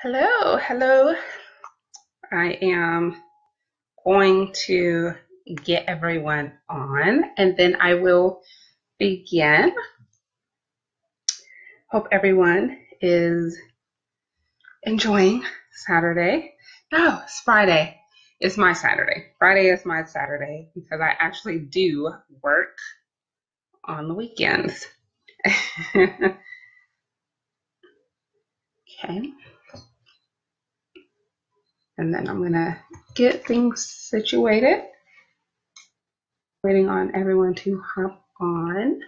Hello, hello. I am going to get everyone on and then I will begin. Hope everyone is enjoying Saturday. No, it's Friday. It's my Saturday. Friday is my Saturday because I actually do work on the weekends. Okay. And then I'm going to get things situated. Waiting on everyone to hop on.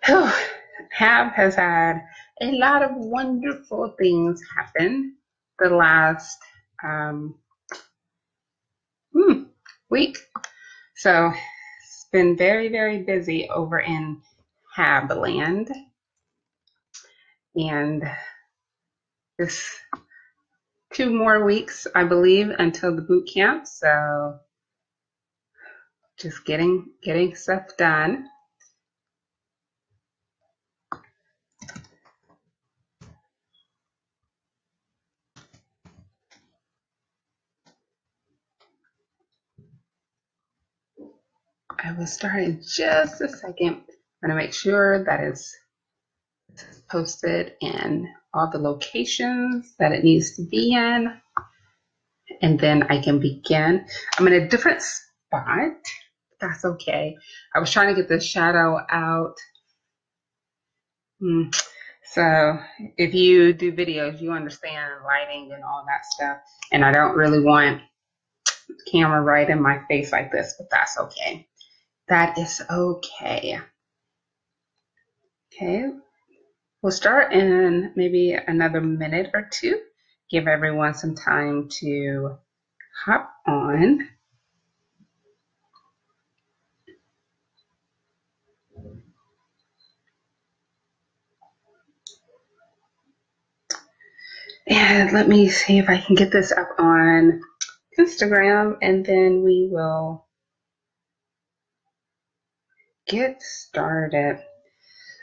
Hab has had a lot of wonderful things happen the last week. So it's been very, very busy over in Hab land. And this 2 more weeks, I believe, until the boot camp. So just getting stuff done. I will start in just a second. I'm going to make sure that it's posted in all the locations that it needs to be in. And then I can begin. I'm in a different spot. That's okay. I was trying to get the shadow out. So if you do videos, you understand lighting and all that stuff. And I don't really want the camera right in my face like this, but that's okay. That is okay. Okay. We'll start in maybe another minute or two. Give everyone some time to hop on. And let me see if I can get this up on Instagram, and then we will get started.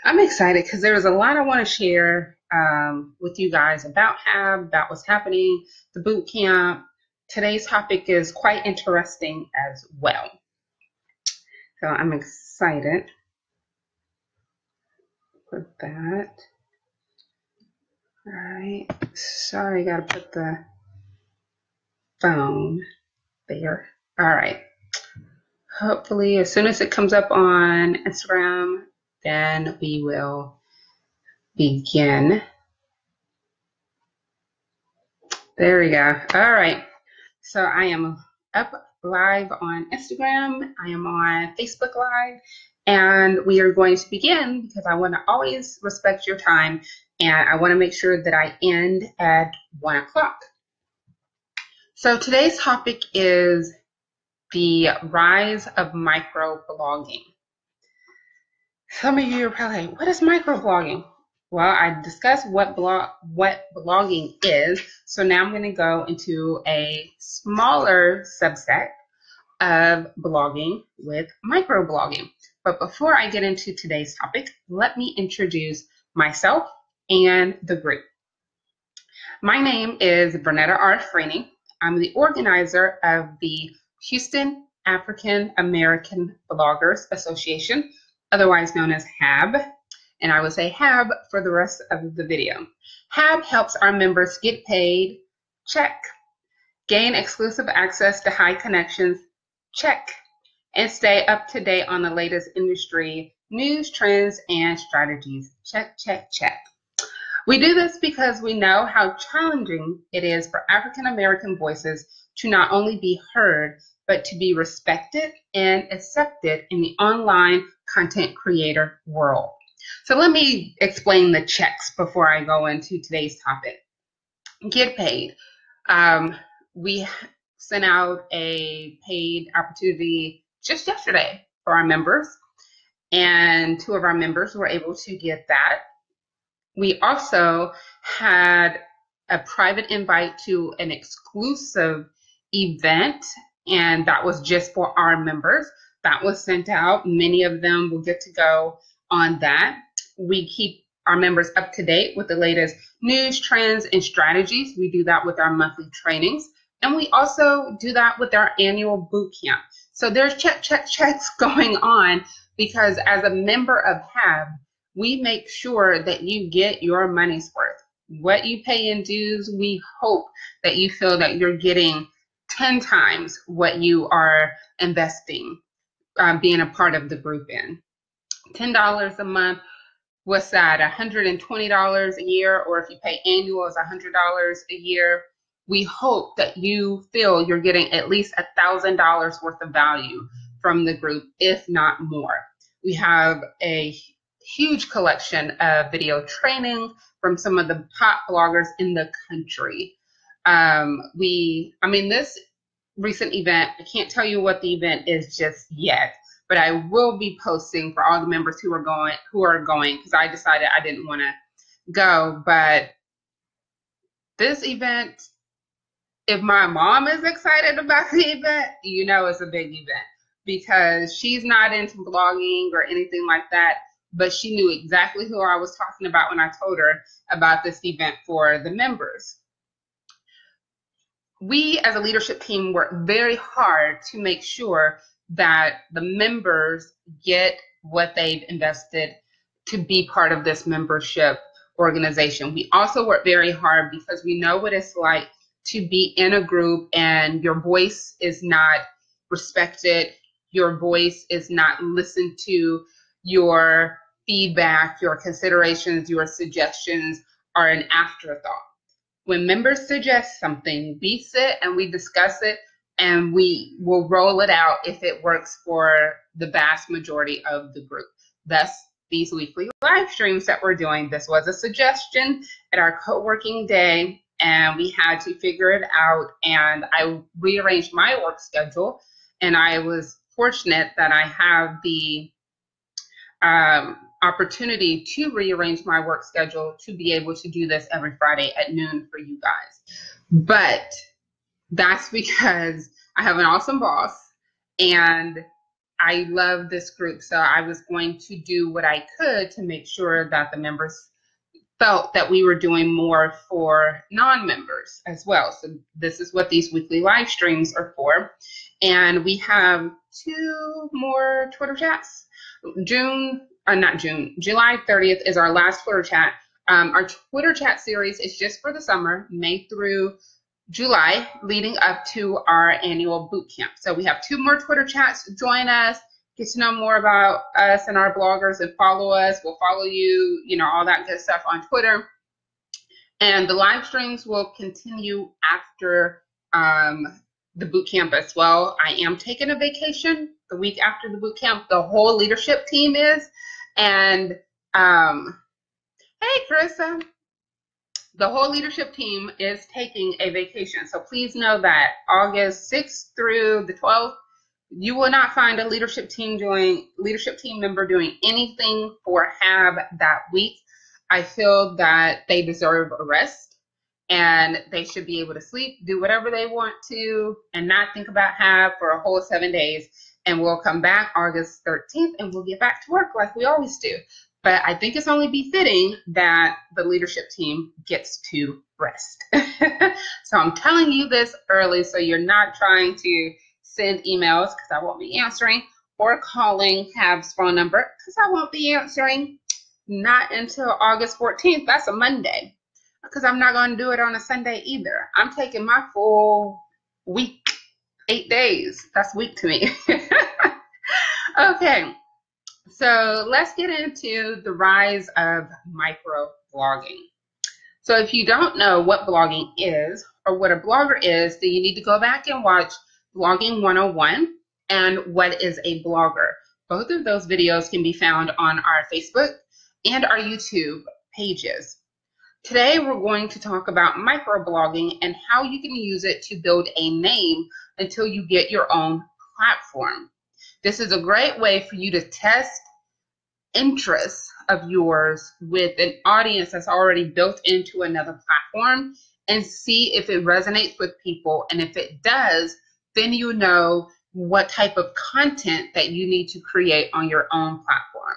I'm excited because there's a lot I want to share with you guys about Hab, about what's happening, the boot camp. Today's topic is quite interesting as well. So I'm excited for that. All right. Sorry, got to put the phone there. All right. Hopefully, as soon as it comes up on Instagram, then we will begin. There we go. All right. So I am up live on Instagram. I am on Facebook Live. And we are going to begin because I want to always respect your time. And I want to make sure that I end at 1 o'clock. So today's topic is the rise of microblogging. Some of you are probably like, what is microblogging? Well, I discussed what blogging is. So now I'm going to go into a smaller subset of blogging with microblogging. But before I get into today's topic, let me introduce myself and the group. My name is Bernetta R. Freeney. I'm the organizer of the Houston African American Bloggers Association, otherwise known as HAB, and I will say HAB for the rest of the video. HAB helps our members get paid, check, gain exclusive access to high connections, check, and stay up to date on the latest industry news, trends, and strategies, check, check, check. We do this because we know how challenging it is for African American voices to not only be heard, but to be respected and accepted in the online content creator world. So let me explain the checks before I go into today's topic. Get paid. We sent out a paid opportunity just yesterday for our members, and 2 of our members were able to get that. We also had a private invite to an exclusive event, and that was just for our members. That was sent out. Many of them will get to go on that. We keep our members up to date with the latest news, trends, and strategies. We do that with our monthly trainings. And we also do that with our annual boot camp. So there's checks going on, because as a member of HAB, we make sure that you get your money's worth. What you pay in dues, we hope that you feel that you're getting 10 times what you are investing, being a part of the group in. $10 a month, what's that, $120 a year, or if you pay annual, it's $100 a year. We hope that you feel you're getting at least $1,000 worth of value from the group, if not more. We have a huge collection of video training from some of the top bloggers in the country. This recent event, I can't tell you what the event is just yet, but I will be posting for all the members who are going, because I decided I didn't want to go. But this event, if my mom is excited about the event, you know it's a big event, because she's not into blogging or anything like that, but she knew exactly who I was talking about when I told her about this event for the members. We as a leadership team work very hard to make sure that the members get what they've invested to be part of this membership organization. We also work very hard because we know what it's like to be in a group and your voice is not respected, your voice is not listened to, your feedback, your considerations, your suggestions are an afterthought. When members suggest something, we sit and we discuss it, and we will roll it out if it works for the vast majority of the group. Thus, these weekly live streams that we're doing. This was a suggestion at our co-working day, and we had to figure it out, and I rearranged my work schedule, and I was fortunate that I have the opportunity to rearrange my work schedule to be able to do this every Friday at noon for you guys. But that's because I have an awesome boss and I love this group. So I was going to do what I could to make sure that the members felt that we were doing more for non-members as well. So this is what these weekly live streams are for. And we have 2 more Twitter chats. July 30th is our last Twitter chat. Our Twitter chat series is just for the summer, May through July, leading up to our annual boot camp. So we have 2 more Twitter chats. Join us, get to know more about us and our bloggers, and follow us. We'll follow you, all that good stuff on Twitter. And the live streams will continue after the boot camp as well. I am taking a vacation the week after the boot camp. The whole leadership team is. And hey, Carissa, the whole leadership team is taking a vacation. So please know that August 6th through the 12th, you will not find a leadership team member doing anything for HAB that week. I feel that they deserve a rest and they should be able to sleep, do whatever they want to, and not think about HAB for a whole 7 days. And we'll come back August 13th and we'll get back to work like we always do. But I think it's only befitting that the leadership team gets to rest. So I'm telling you this early so you're not trying to send emails, because I won't be answering, or calling HAB's phone number, because I won't be answering not until August 14th. That's a Monday, because I'm not going to do it on a Sunday either. I'm taking my full week, 8 days. That's week to me. Okay. So let's get into the rise of microblogging. So if you don't know what blogging is or what a blogger is, then you need to go back and watch Blogging 101 and What is a Blogger. Both of those videos can be found on our Facebook and our YouTube pages. Today we're going to talk about microblogging and how you can use it to build a name until you get your own platform. This is a great way for you to test interests of yours with an audience that's already built into another platform and see if it resonates with people. And if it does, then you know what type of content that you need to create on your own platform.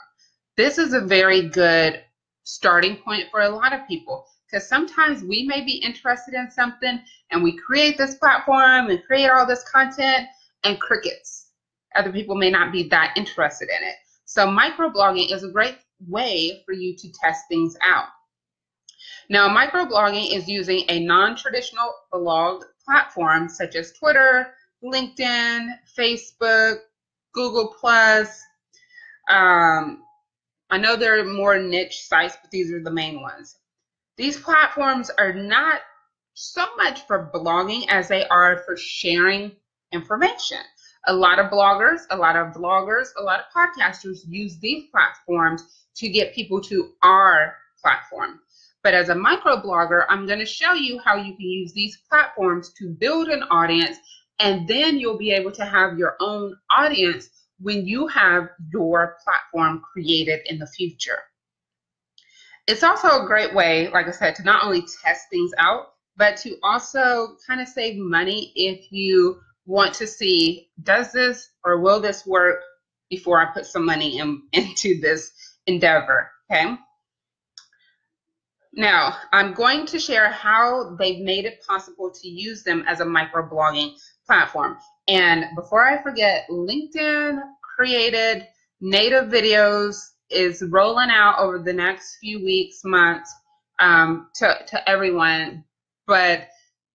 This is a very good starting point for a lot of people, because sometimes we may be interested in something and we create this platform and create all this content and crickets. Other people may not be that interested in it. So microblogging is a great way for you to test things out. Now, microblogging is using a non-traditional blog platform such as Twitter, LinkedIn, Facebook, Google+. I know there are more niche sites, but these are the main ones. These platforms are not so much for blogging as they are for sharing information. A lot of bloggers, a lot of vloggers, a lot of podcasters use these platforms to get people to our platform. But as a microblogger, I'm going to show you how you can use these platforms to build an audience, and then you'll be able to have your own audience when you have your platform created in the future. It's also a great way, like I said, to not only test things out, but to also kind of save money if you want to see, does this or will this work before I put some money into this endeavor, okay? Now, I'm going to share how they've made it possible to use them as a microblogging platform. And before I forget, LinkedIn created native videos is rolling out over the next few weeks, months, to everyone. But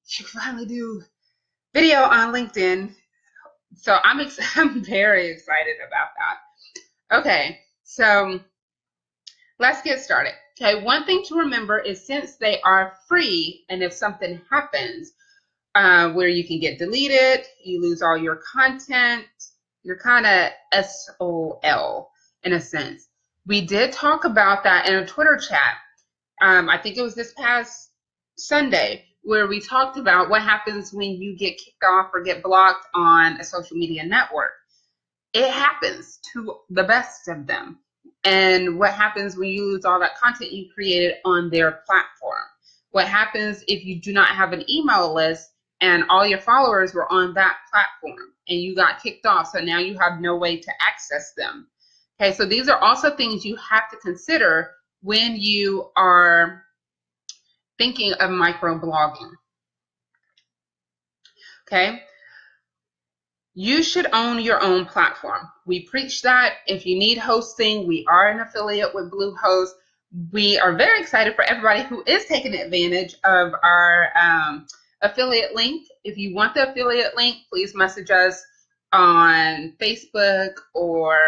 you can finally do video on LinkedIn. So I'm very excited about that. Okay, so let's get started. Okay, one thing to remember is since they are free, and if something happens where you can get deleted, you lose all your content, you're kind of SOL in a sense. We did talk about that in a Twitter chat. I think it was this past Sunday, where we talked about what happens when you get kicked off or get blocked on a social media network. It happens to the best of them. And what happens when you lose all that content you created on their platform? What happens if you do not have an email list and all your followers were on that platform and you got kicked off, so now you have no way to access them? Okay, so these are also things you have to consider when you are thinking of microblogging. Okay, you should own your own platform. We preach that. If you need hosting, we are an affiliate with Bluehost. We are very excited for everybody who is taking advantage of our affiliate link. If you want the affiliate link, please message us on Facebook or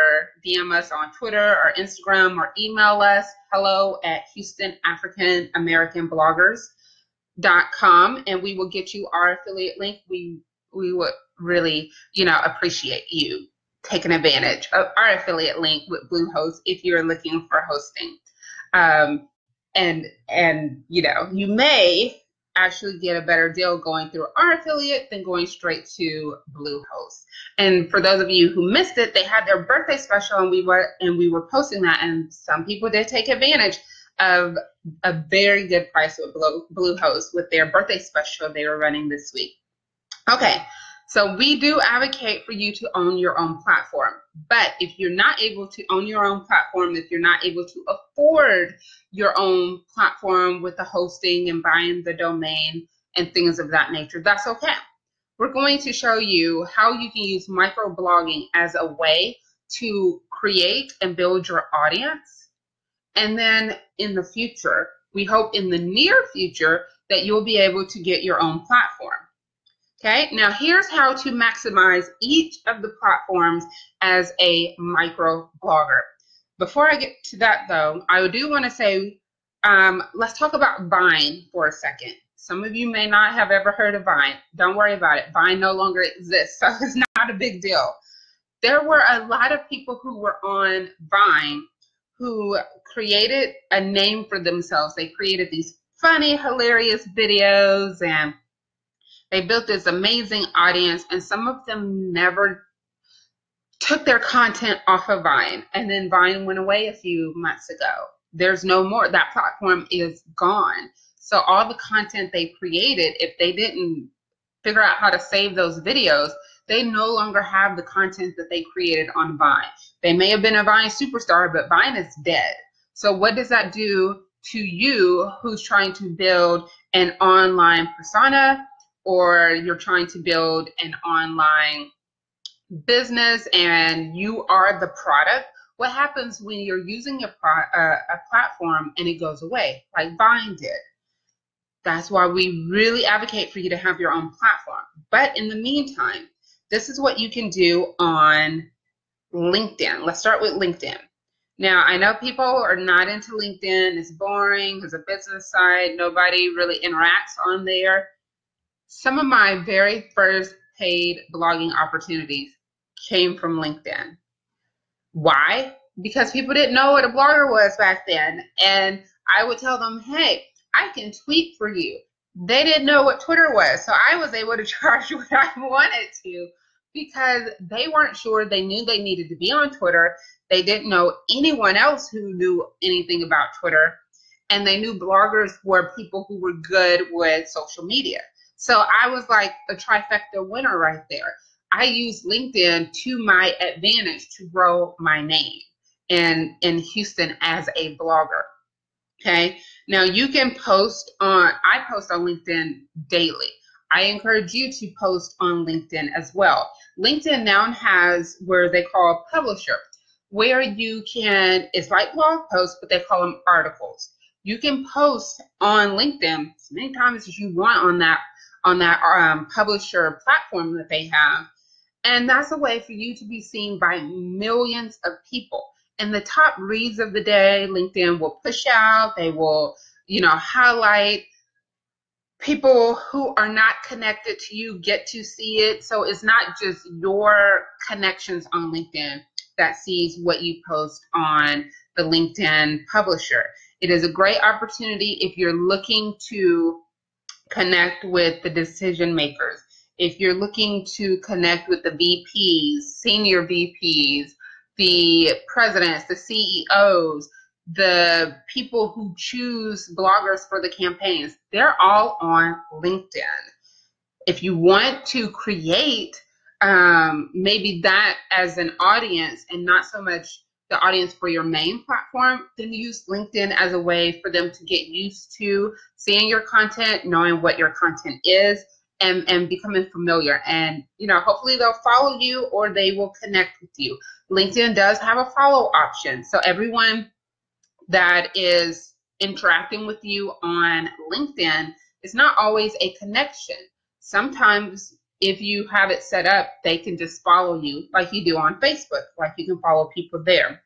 DM us on Twitter or Instagram or email us hello@HoustonAfricanAmericanBloggers.com, and we will get you our affiliate link. We would really, appreciate you taking advantage of our affiliate link with Bluehost if you're looking for hosting. And you may actually get a better deal going through our affiliate than going straight to Bluehost. And for those of you who missed it, they had their birthday special, and we were posting that, and some people did take advantage of a very good price with Bluehost with their birthday special they were running this week. Okay, so we do advocate for you to own your own platform. But if you're not able to own your own platform, if you're not able to afford your own platform with the hosting and buying the domain and things of that nature, that's okay. We're going to show you how you can use microblogging as a way to create and build your audience. And then in the future, we hope in the near future that you'll be able to get your own platform. Okay, now here's how to maximize each of the platforms as a microblogger. Before I get to that though, I do want to say, let's talk about Vine for a second. Some of you may not have ever heard of Vine. Don't worry about it. Vine no longer exists, so it's not a big deal. There were a lot of people who were on Vine who created a name for themselves. They created these funny, hilarious videos, and they built this amazing audience, and some of them never took their content off of Vine. And then Vine went away a few months ago. There's no more. That platform is gone. So all the content they created, if they didn't figure out how to save those videos, they no longer have the content that they created on Vine. They may have been a Vine superstar, but Vine is dead. So what does that do to you who's trying to build an online persona, or you're trying to build an online business and you are the product? What happens when you're using a platform and it goes away, like Vine did? That's why we really advocate for you to have your own platform. But in the meantime, this is what you can do on LinkedIn. Let's start with LinkedIn. Now, I know people are not into LinkedIn. It's boring. It's a business site. Nobody really interacts on there. Some of my very first paid blogging opportunities came from LinkedIn. Why? Because people didn't know what a blogger was back then. And I would tell them, hey, I can tweet for you. They didn't know what Twitter was. So I was able to charge what I wanted to because they weren't sure. They knew they needed to be on Twitter. They didn't know anyone else who knew anything about Twitter. And they knew bloggers were people who were good with social media. So I was like a trifecta winner right there. I used LinkedIn to my advantage to grow my name in Houston as a blogger. Okay. Now you can post on, I post on LinkedIn daily. I encourage you to post on LinkedIn as well. LinkedIn now has where they call publisher, where you can, it's like blog posts, but they call them articles. You can post on LinkedIn as many times as you want on that publisher platform that they have. And that's a way for you to be seen by millions of people. And the top reads of the day, LinkedIn will push out, they will, highlight. People who are not connected to you get to see it. So it's not just your connections on LinkedIn that sees what you post on the LinkedIn publisher. It is a great opportunity if you're looking to connect with the decision makers. If you're looking to connect with the VPs, senior VPs, the presidents, the CEOs, the people who choose bloggers for the campaigns, they're all on LinkedIn. If you want to create maybe that as an audience and not so much the audience for your main platform, then use LinkedIn as a way for them to get used to seeing your content, knowing what your content is, and becoming familiar. And, hopefully they'll follow you or they will connect with you. LinkedIn does have a follow option. So everyone that is interacting with you on LinkedIn is not always a connection. Sometimes if you have it set up, they can just follow you like you do on Facebook, like you can follow people there.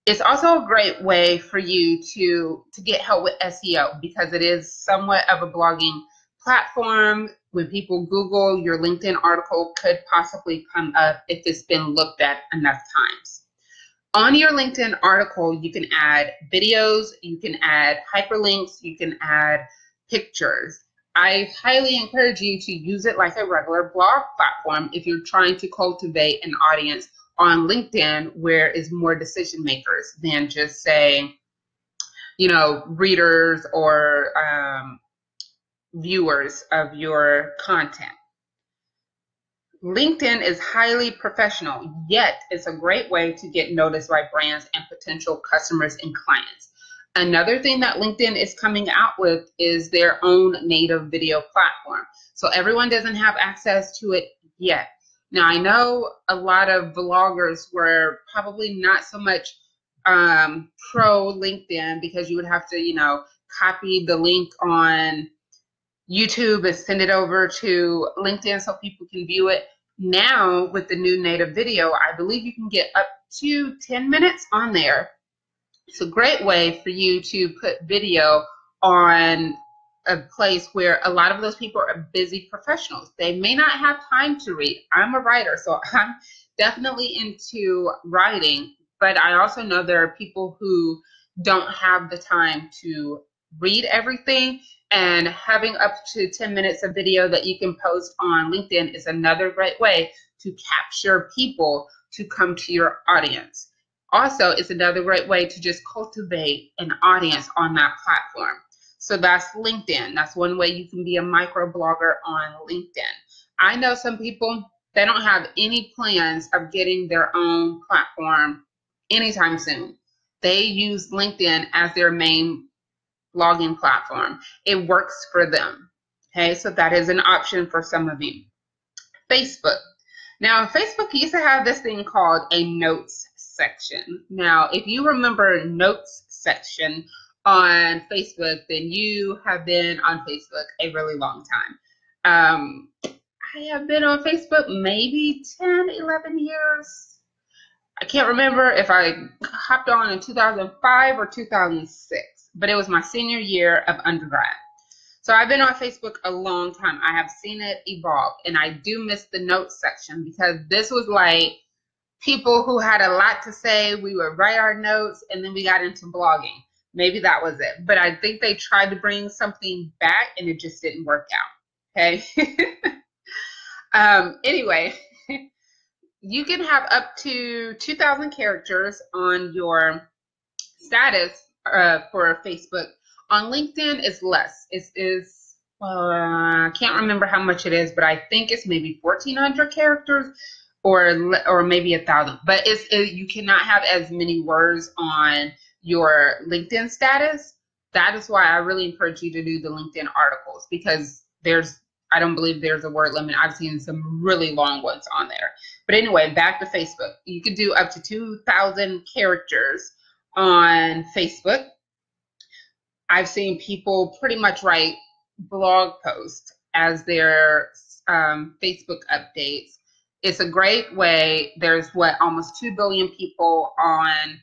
It's also a great way for you to get help with SEO because it is somewhat of a blogging platform. When people Google, your LinkedIn article could possibly come up if it's been looked at enough times. On your LinkedIn article, you can add videos, you can add hyperlinks, you can add pictures. I highly encourage you to use it like a regular blog platform if you're trying to cultivate an audience on LinkedIn where it's more decision makers than just say, readers or viewers of your content. LinkedIn is highly professional, yet it's a great way to get noticed by brands and potential customers and clients. Another thing that LinkedIn is coming out with is their own native video platform. So everyone doesn't have access to it yet. Now, I know a lot of bloggers were probably not so much pro LinkedIn because you would have to, copy the link on YouTube and send it over to LinkedIn so people can view it. Now, with the new native video, I believe you can get up to 10 minutes on there. It's a great way for you to put video on a place where a lot of those people are busy professionals. They may not have time to read. I'm a writer, so I'm definitely into writing, but I also know there are people who don't have the time to read everything, and having up to 10 minutes of video that you can post on LinkedIn is another great way to capture people to come to your audience. Also, it's another great way to just cultivate an audience on that platform. So that's LinkedIn. That's one way you can be a microblogger on LinkedIn. I know some people They don't have any plans of getting their own platform anytime soon. They use LinkedIn as their main blogging platform. It works for them. Okay, so that is an option for some of you. Facebook. Now, Facebook used to have this thing called a notes section. Now, if you remember notes section on Facebook, then you have been on Facebook a really long time. I have been on Facebook maybe 10, 11 years. I can't remember if I hopped on in 2005 or 2006, but it was my senior year of undergrad. So I've been on Facebook a long time. I have seen it evolve, and I do miss the notes section because this was like people who had a lot to say. We would write our notes, and then we got into blogging. Maybe that was it. But I think they tried to bring something back, and it just didn't work out. Okay. Anyway, you can have up to 2,000 characters on your status for Facebook. On LinkedIn, it's less. I can't remember how much it is, but I think it's maybe 1,400 characters or maybe 1,000. But you cannot have as many words on your LinkedIn status. That is why I really encourage you to do the LinkedIn articles, because I don't believe there's a word limit. I've seen some really long ones on there. But anyway, back to Facebook. You could do up to 2,000 characters on Facebook. I've seen people pretty much write blog posts as their Facebook updates. It's a great way. There's almost 2 billion people on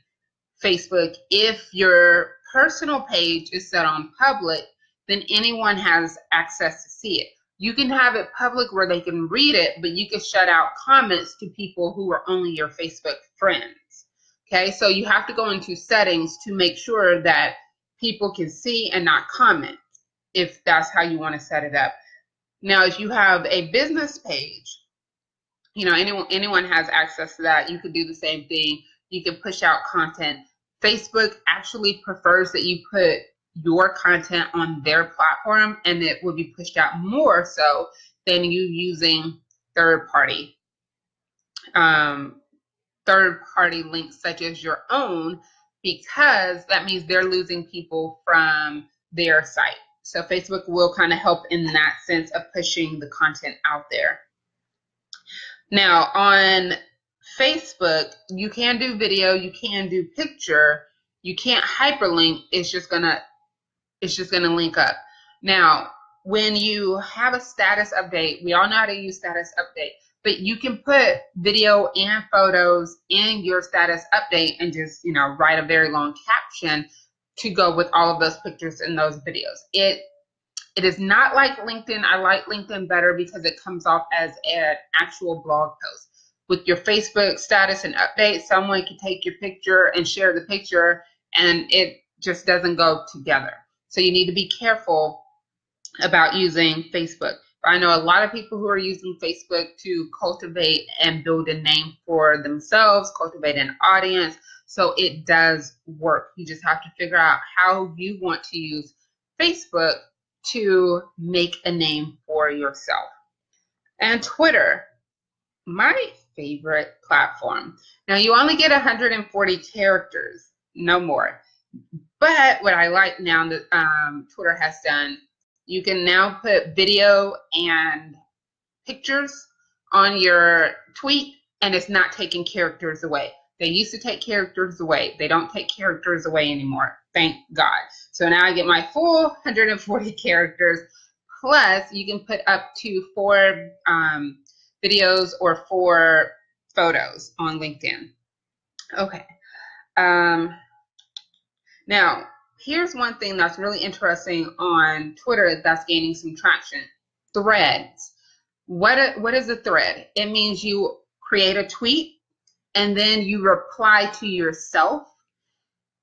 Facebook. If your personal page is set on public, then anyone has access to see it. You can have it public where they can read it, but you can shut out comments to people who are only your Facebook friends. Okay, so you have to go into settings to make sure that people can see and not comment, if that's how you want to set it up. Now, if you have a business page, anyone has access to that. You could do the same thing. You can push out content. Facebook actually prefers that you put your content on their platform, and it will be pushed out more so than you using third-party links such as your own, because that means they're losing people from their site. So Facebook will kind of help in that sense of pushing the content out there. Now, on Facebook, you can do video, you can do picture, you can't hyperlink. It's just gonna link up. Now, when you have a status update, we all know how to use status update, but you can put video and photos in your status update and just, write a very long caption to go with all of those pictures and those videos. It is not like LinkedIn. I like LinkedIn better because it comes off as an actual blog post. With your Facebook status and update, someone can take your picture and share the picture, and it just doesn't go together. So you need to be careful about using Facebook. I know a lot of people who are using Facebook to cultivate and build a name for themselves, cultivate an audience. So it does work. You just have to figure out how you want to use Facebook to make a name for yourself. And Twitter, my favorite platform. Now, you only get 140 characters, no more. But what I like now that Twitter has done, you can now put video and pictures on your tweet, and it's not taking characters away. They used to take characters away. They don't take characters away anymore. Thank God. So now I get my full 140 characters, plus you can put up to 4 videos or 4 photos on LinkedIn. Okay. Now, here's one thing that's really interesting on Twitter that's gaining some traction. Threads. What is a thread? It means you create a tweet and then you reply to yourself,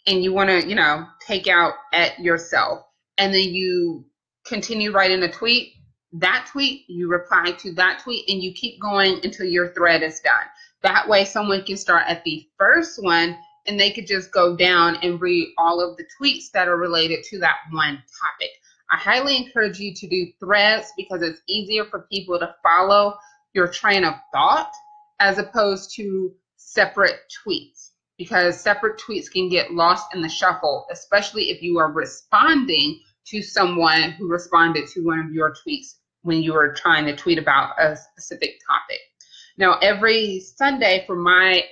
and you want to, take out at yourself, and then you continue writing a tweet. That tweet, you reply to that tweet, and you keep going until your thread is done. That way someone can start at the first one, and they could just go down and read all of the tweets that are related to that one topic. I highly encourage you to do threads because it's easier for people to follow your train of thought as opposed to separate tweets, because separate tweets can get lost in the shuffle, especially if you are responding to someone who responded to one of your tweets when you were trying to tweet about a specific topic. Now, every Sunday for my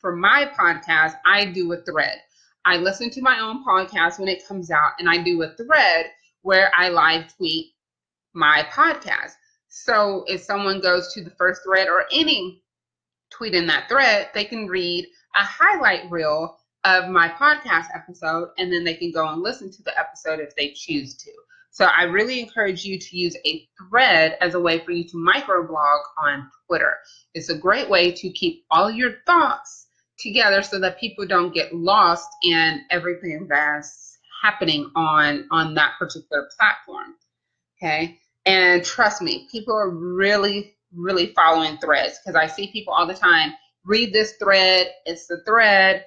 podcast, I do a thread. I listen to my own podcast when it comes out, and I do a thread where I live tweet my podcast. So if someone goes to the first thread or any tweet in that thread, they can read a highlight reel of my podcast episode, and then they can go and listen to the episode if they choose to. So I really encourage you to use a thread as a way for you to microblog on Twitter. It's a great way to keep all your thoughts together so that people don't get lost in everything that's happening on that particular platform. Okay. And trust me, people are really, really following threads, because I see people all the time read this thread. It's the thread,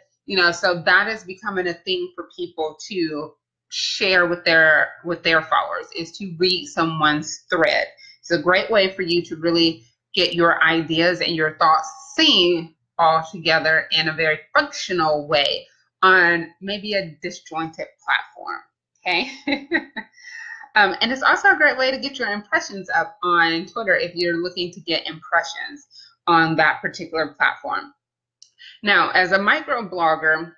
so that is becoming a thing for people to share with their followers, is to read someone's thread. It's a great way for you to really get your ideas and your thoughts seen all together in a very functional way on maybe a disjointed platform. Okay. And it's also a great way to get your impressions up on Twitter if you're looking to get impressions on that particular platform. Now, as a microblogger,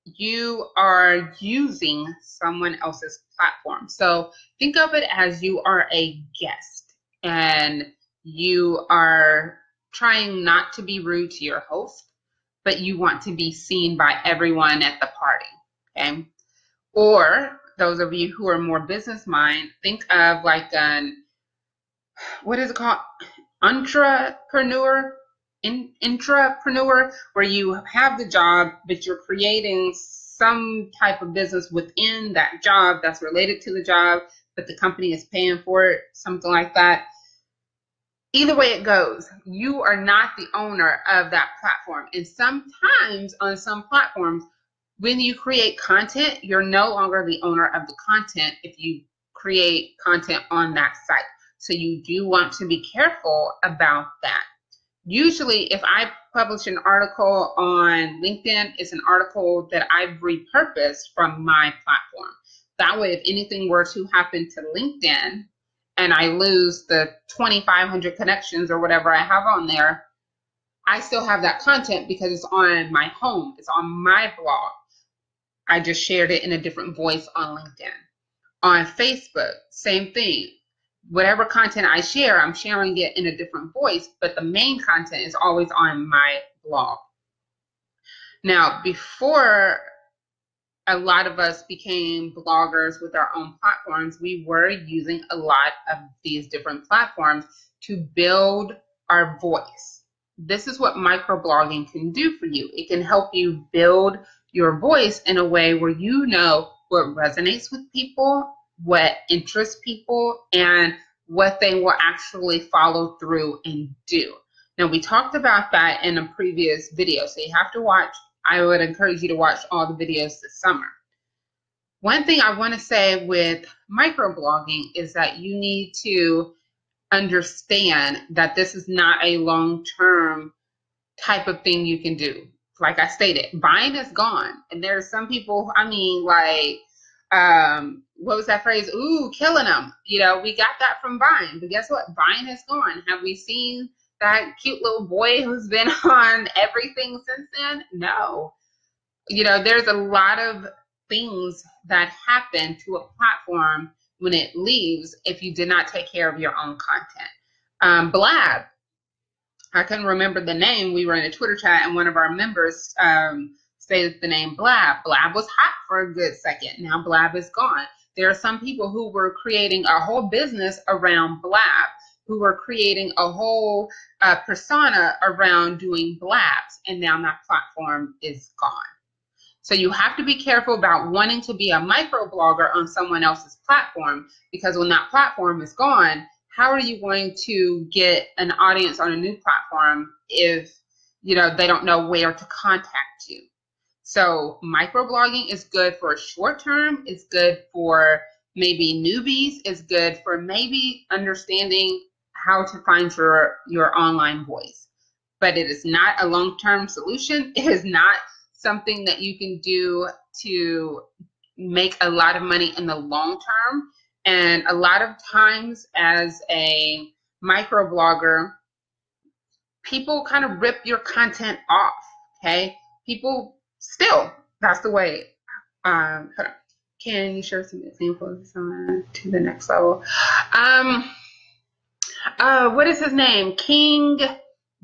you are using someone else's platform. So think of it as you are a guest, and you are trying not to be rude to your host, but you want to be seen by everyone at the party. Okay. Or those of you who are more business mind, think of like what is it called? Intrapreneur, where you have the job, but you're creating some type of business within that job that's related to the job, but the company is paying for it, something like that. Either way it goes, you are not the owner of that platform. And sometimes on some platforms, when you create content, you're no longer the owner of the content if you create content on that site. So you do want to be careful about that. Usually, if I publish an article on LinkedIn, it's an article that I've repurposed from my platform. That way, if anything were to happen to LinkedIn and I lose the 2,500 connections or whatever I have on there, I still have that content because it's on my home. It's on my blog. I just shared it in a different voice on LinkedIn. On Facebook, same thing. Whatever content I share, I'm sharing it in a different voice, but the main content is always on my blog. Now, before a lot of us became bloggers with our own platforms, we were using a lot of these different platforms to build our voice. This is what microblogging can do for you. It can help you build your voice in a way where you know what resonates with people, what interests people, and what they will actually follow through and do. Now, we talked about that in a previous video, so you have to watch. I would encourage you to watch all the videos this summer. One thing I want to say with microblogging is that you need to understand that this is not a long-term type of thing you can do. Like I stated, Vine is gone. And there are some people, what was that phrase? Ooh, killing them. We got that from Vine. But guess what? Vine is gone. Have we seen that cute little boy who's been on everything since then? No. There's a lot of things that happen to a platform when it leaves if you did not take care of your own content. Blab. I couldn't remember the name. We were in a Twitter chat and one of our members stated the name Blab. Blab was hot for a good second. Now Blab is gone. There are some people who were creating a whole business around Blab, who were creating a whole persona around doing Blabs, and now that platform is gone. So you have to be careful about wanting to be a microblogger on someone else's platform, because when that platform is gone, how are you going to get an audience on a new platform if they don't know where to contact you? So microblogging is good for short term. It's good for maybe newbies. It's good for maybe understanding how to find your online voice. But it is not a long-term solution. It is not something that you can do to make a lot of money in the long term. And a lot of times as a microblogger, people kind of rip your content off, okay? People still, that's the way. Hold on. Can you share some examples to the next level? What is his name? King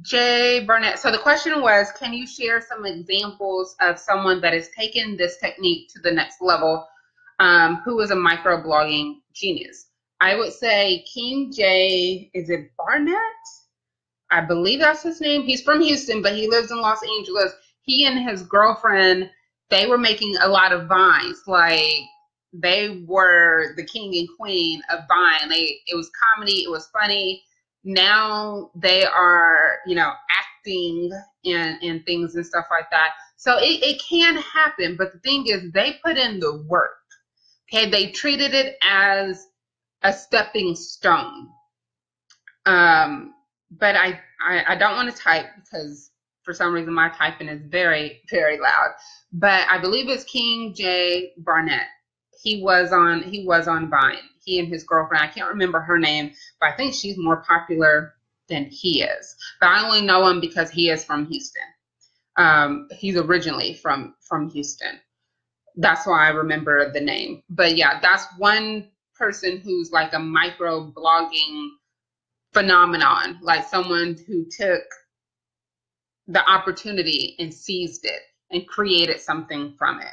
J. Barnett. So the question was, can you share some examples of someone that has taken this technique to the next level, who is a microblogging genius? I would say King J. Is it Barnett? I believe that's his name. He's from Houston, but he lives in Los Angeles. He and his girlfriend, they were making a lot of vines. Like, they were the king and queen of Vine. It was comedy. It was funny. Now they are, acting and things and stuff like that. So it can happen. But the thing is, they put in the work. Okay, they treated it as a stepping stone. But I don't want to type because for some reason my typing is very, very loud. But I believe it's King J. Barnett. He was on Vine. He and his girlfriend, I can't remember her name, but I think she's more popular than he is. But I only know him because he is from Houston. He's originally from Houston. That's why I remember the name. But yeah, that's one person who's like a micro blogging phenomenon, like someone who took the opportunity and seized it and created something from it.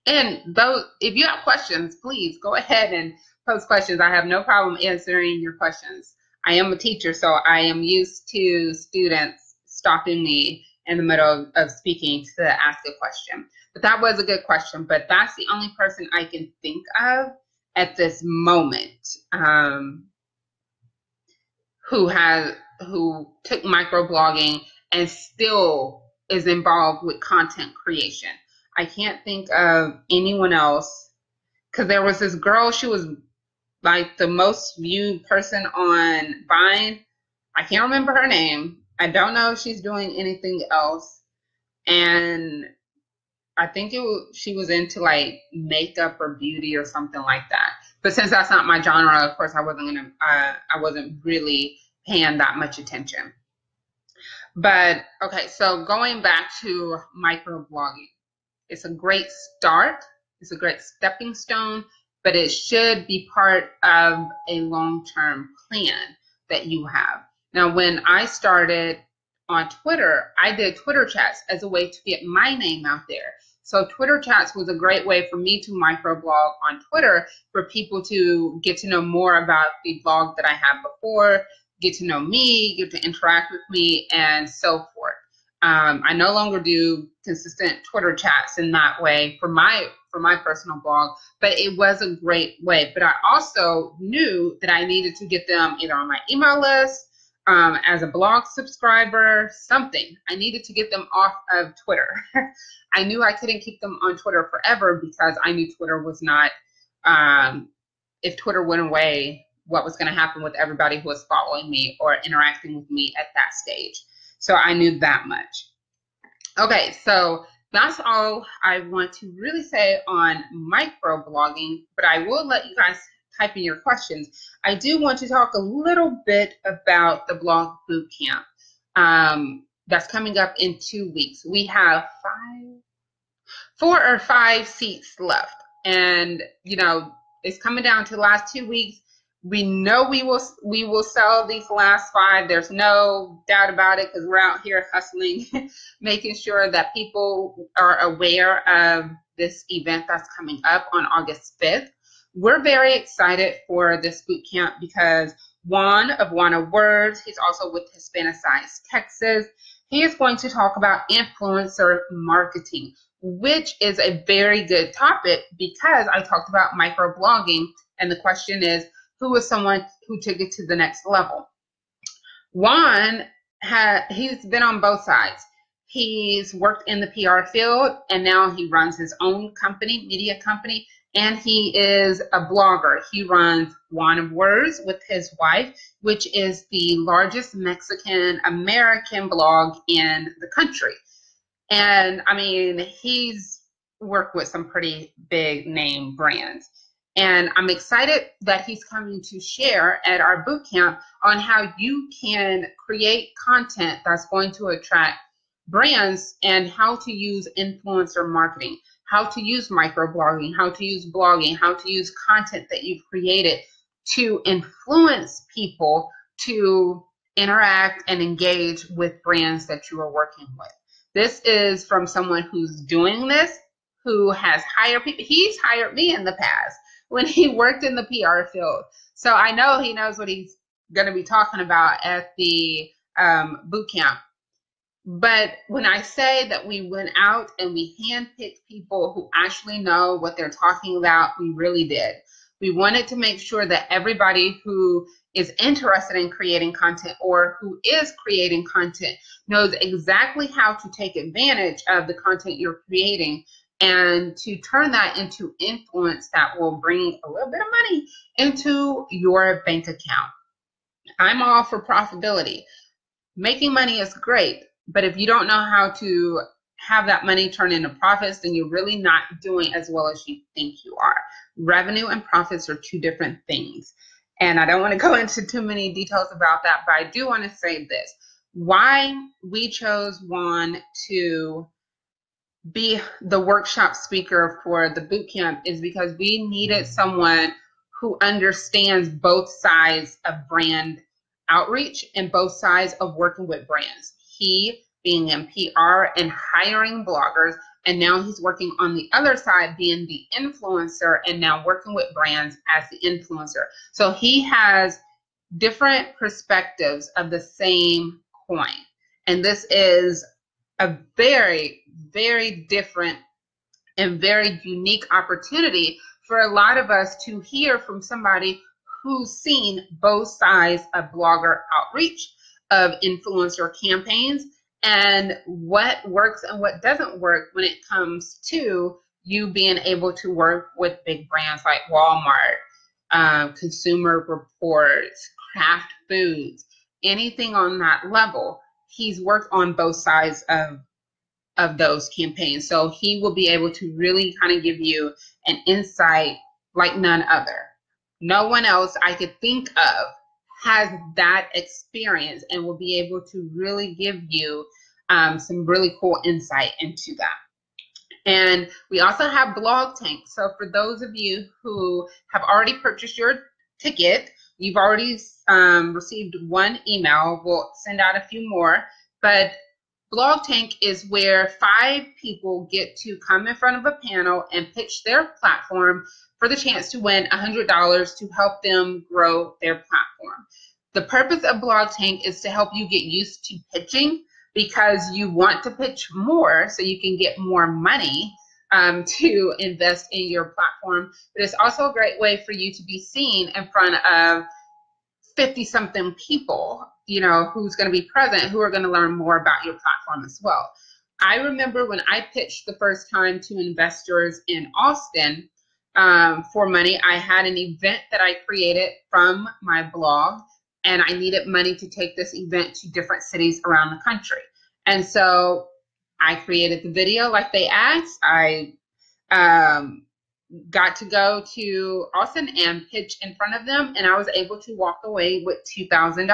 And those, if you have questions, please go ahead and post questions. I have no problem answering your questions. I am a teacher, so I am used to students stopping me in the middle of speaking to ask a question. But that was a good question. But that's the only person I can think of at this moment who took microblogging and still is involved with content creation. I can't think of anyone else, because there was this girl, she was like the most viewed person on Vine. I can't remember her name. I don't know if she's doing anything else. And I think she was into like makeup or beauty or something like that. But since that's not my genre, of course, I wasn't really paying that much attention. But okay, so going back to microblogging, it's a great start. It's a great stepping stone, but it should be part of a long-term plan that you have. Now, when I started on Twitter, I did Twitter chats as a way to get my name out there. So Twitter chats was a great way for me to microblog on Twitter for people to get to know more about the blog that I had before, get to know me, get to interact with me, and so forth. I no longer do consistent Twitter chats in that way for my personal blog, but it was a great way. But I also knew that I needed to get them either on my email list, as a blog subscriber, something. I needed to get them off of Twitter. I knew I couldn't keep them on Twitter forever because I knew Twitter was not, if Twitter went away, what was going to happen with everybody who was following me or interacting with me at that stage. So I knew that much. Okay, so that's all I want to really say on microblogging, but I will let you guys type in your questions. I do want to talk a little bit about the blog bootcamp that's coming up in 2 weeks. We have 4 or 5 seats left, and it's coming down to the last 2 weeks. We know we will sell these last 5. There's no doubt about it, because we're out here hustling, making sure that people are aware of this event that's coming up on August 5th. We're very excited for this boot camp because Juan of Words, he's also with Hispanicize Texas. He is going to talk about influencer marketing, which is a very good topic because I talked about microblogging, and the question is, who is someone who took it to the next level? Juan, he's been on both sides. He's worked in the PR field, and now he runs his own company, media company, and he is a blogger. He runs Wine of Words with his wife, which is the largest Mexican American blog in the country. And I mean, he's worked with some pretty big name brands. And I'm excited that he's coming to share at our boot camp on how you can create content that's going to attract brands and how to use influencer marketing, how to use microblogging, how to use blogging, how to use content that you've created to influence people to interact and engage with brands that you are working with. This is from someone who's doing this, who has hired people. He's hired me in the past when he worked in the PR field. So I know he knows what he's going to be talking about at the boot camp. But when I say that we went out and we handpicked people who actually know what they're talking about, we really did. We wanted to make sure that everybody who is interested in creating content or who is creating content knows exactly how to take advantage of the content you're creating and to turn that into influence that will bring a little bit of money into your bank account. I'm all for profitability. Making money is great, but if you don't know how to have that money turn into profits, then you're really not doing as well as you think you are. Revenue and profits are two different things. And I don't want to go into too many details about that, but I do want to say this. Why we chose Juan to be the workshop speaker for the boot camp is because we needed someone who understands both sides of brand outreach and both sides of working with brands. He being in PR and hiring bloggers, and now he's working on the other side being the influencer and now working with brands as the influencer. So he has different perspectives of the same coin. And this is a very, very different and very unique opportunity for a lot of us to hear from somebody who's seen both sides of blogger outreach, of influencer campaigns, and what works and what doesn't work when it comes to you being able to work with big brands like Walmart, Consumer Reports, Kraft Foods, anything on that level. He's worked on both sides of those campaigns. So he will be able to really kind of give you an insight like none other. No one else I could think of has that experience and will be able to really give you some really cool insight into that. And we also have Blog Tank. So for those of you who have already purchased your ticket, you've already received one email. We'll send out a few more, but Blog Tank is where 5 people get to come in front of a panel and pitch their platform for the chance to win $100 to help them grow their platform. The purpose of Blog Tank is to help you get used to pitching because you want to pitch more so you can get more money to invest in your platform. But it's also a great way for you to be seen in front of 50-something people, you know, who's going to be present, who are going to learn more about your platform as well. I remember when I pitched the first time to investors in Austin for money, I had an event that I created from my blog, and I needed money to take this event to different cities around the country. And so I created the video like they asked. I got to go to Austin and pitch in front of them, and I was able to walk away with $2,000.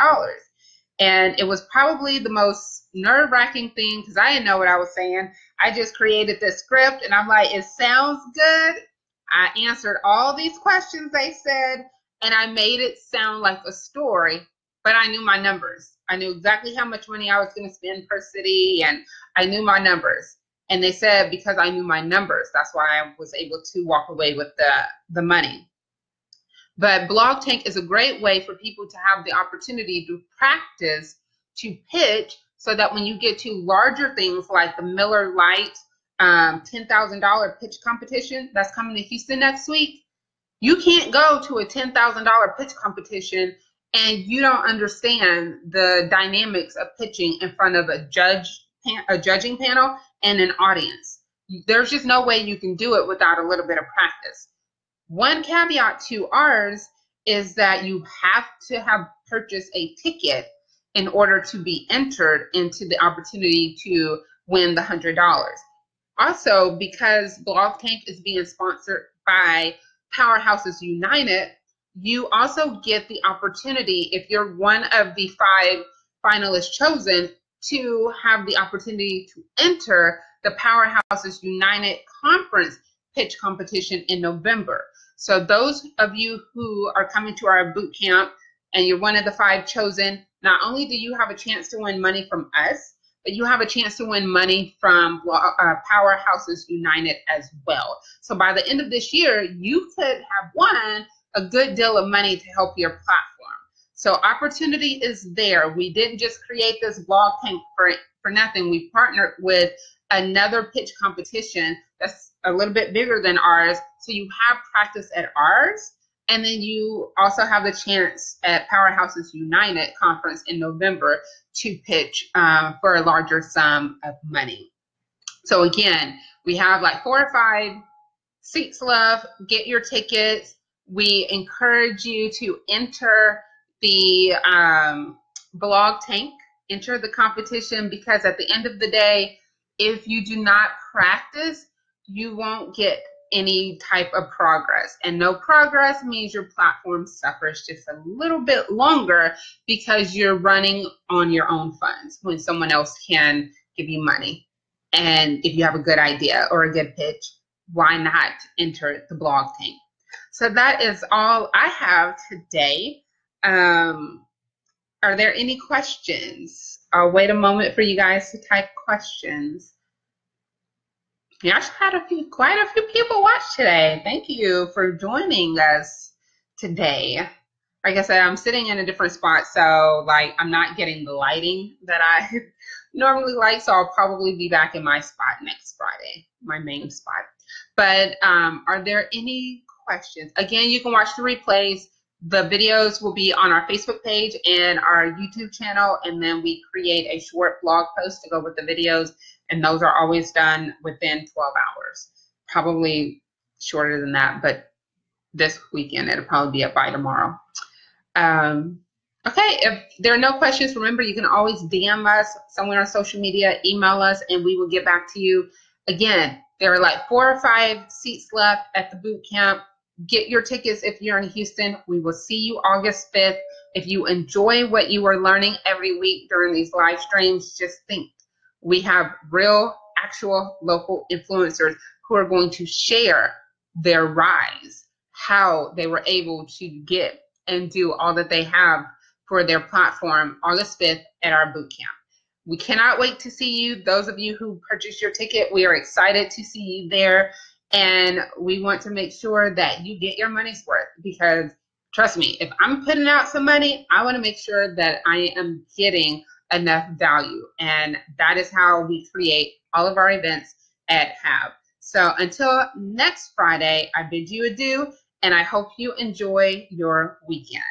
And it was probably the most nerve-wracking thing because I didn't know what I was saying. I just created this script, and I'm like, it sounds good. I answered all these questions they said, and I made it sound like a story, but I knew my numbers. I knew exactly how much money I was going to spend per city, and I knew my numbers. And they said because I knew my numbers, that's why I was able to walk away with the money. But Blog Tank is a great way for people to have the opportunity to practice, to pitch, so that when you get to larger things like the Miller Lite $10,000 pitch competition that's coming to Houston next week, you can't go to a $10,000 pitch competition and you don't understand the dynamics of pitching in front of a judging panel and an audience. There's just no way you can do it without a little bit of practice. One caveat to ours is that you have to have purchased a ticket in order to be entered into the opportunity to win the $100. Also, because Blog Tank is being sponsored by Powerhouses United, you also get the opportunity, if you're one of the 5 finalists chosen, to have the opportunity to enter the Powerhouses United Conference pitch competition in November. So those of you who are coming to our boot camp and you're one of the 5 chosen, not only do you have a chance to win money from us, but you have a chance to win money from Powerhouses United as well. So by the end of this year, you could have won a good deal of money to help your platform. So opportunity is there. We didn't just create this blog tank for nothing. We partnered with another pitch competition that's a little bit bigger than ours. So you have practice at ours, and then you also have the chance at Powerhouses United conference in November to pitch for a larger sum of money. So again, we have like 4 or 5 seats left. Get your tickets. We encourage you to enter the blog tank, enter the competition, because at the end of the day, if you do not practice, you won't get any type of progress. And no progress means your platform suffers just a little bit longer because you're running on your own funds when someone else can give you money. And if you have a good idea or a good pitch, why not enter the blog tank? So that is all I have today. Are there any questions? I'll wait a moment for you guys to type questions. We actually had quite a few people watch today. Thank you for joining us today. Like I said, I'm sitting in a different spot, so like I'm not getting the lighting that I normally like, so I'll probably be back in my spot next Friday, my main spot. But are there any questions? Again, you can watch the replays. The videos will be on our Facebook page and our YouTube channel, and then we create a short blog post to go with the videos, and those are always done within 12 hours. Probably shorter than that, but this weekend it'll probably be up by tomorrow. Okay, if there are no questions, remember you can always DM us somewhere on social media, email us, and we will get back to you. Again, there are like 4 or 5 seats left at the boot camp. Get your tickets if you're in Houston. We will see you August 5th. If you enjoy what you are learning every week during these live streams, just think we have real, actual local influencers who are going to share their rise, how they were able to get and do all that they have for their platform August 5th at our boot camp. We cannot wait to see you. Those of you who purchased your ticket, we are excited to see you there. And we want to make sure that you get your money's worth, because trust me, if I'm putting out some money, I want to make sure that I am getting enough value. And that is how we create all of our events at HAB. So until next Friday, I bid you adieu, and I hope you enjoy your weekend.